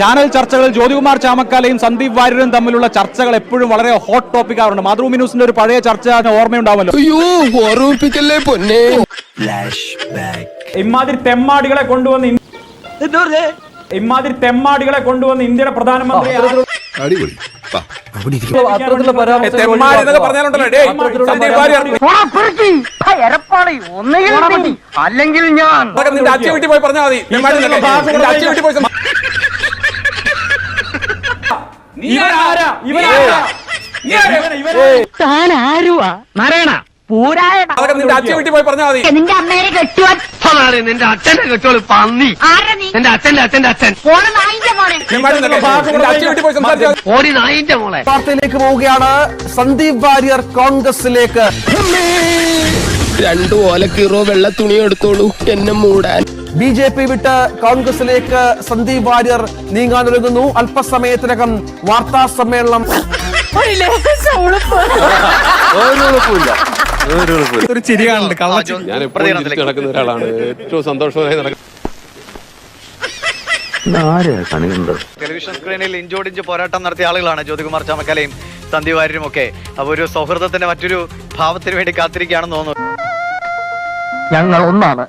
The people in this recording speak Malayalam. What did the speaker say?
ചാനൽ ചർച്ചകളിൽ ജ്യോതികുമാർ ചാമക്കാലയും സന്ദീപ് വാര്യരും തമ്മിലുള്ള ചർച്ചകൾ എപ്പോഴും വളരെ ഹോട്ട് ടോപ്പിക് ആവുന്നുണ്ട്. മാതൃഭൂമി ന്യൂസിന്റെ ഒരു പഴയ ചർച്ച ഓർമ്മയുണ്ടാവുമല്ലോ. ഇമാതിരി തെമ്മാടികളെ കൊണ്ടുവന്ന് ഇന്ത്യയുടെ പ്രധാനമന്ത്രി അല്ലെങ്കിൽ ഞാൻ വീട്ടിൽ പോയി പറഞ്ഞാൽ മതി. നിന്റെ അമ്മേനെ കെട്ടുവാൻ നിന്റെ അച്ഛനെ കെട്ടോളൂ പന്നി. എന്റെ അച്ഛന്റെ അച്ഛൻ ഓടി നായിന്റെ മോളെ. വാർത്തയിലേക്ക് പോവുകയാണ്. സന്ദീപ് വാര്യർ കോൺഗ്രസിലേക്ക്. 2 ഓലക്കീറോ വെള്ള തുണി എടുത്തോളൂ എന്നെ മൂടാൻ. BJP വിട്ട് കോൺഗ്രസിലേക്ക് സന്ദീപ് വാര്യർ നീങ്ങാനൊരുങ്ങുന്നു. അല്പസമയത്തിനകം വാർത്താ സമ്മേളനം. ഒരു ചിരി കാണുന്നുണ്ട്. ഞാൻ എപ്പോഴും നടക്കുന്ന ഒരാളാണ്. ഏറ്റവും സന്തോഷമായി നടക്കുന്നത്. ടെലിവിഷൻ സ്ക്രീനിൽ ഇഞ്ചോടിഞ്ച് പോരാട്ടം നടത്തിയ ആളുകളാണ് ജ്യോതികുമാർ ചാമക്കാലയും സന്ദീപ് വാര്യരും ഒക്കെ. അപ്പൊ ഒരു സൗഹൃദത്തിന്റെ മറ്റൊരു ഭാവത്തിന് വേണ്ടി കാത്തിരിക്കുകയാണെന്ന് തോന്നുന്നു. ഞങ്ങൾ ഒന്നാണ്.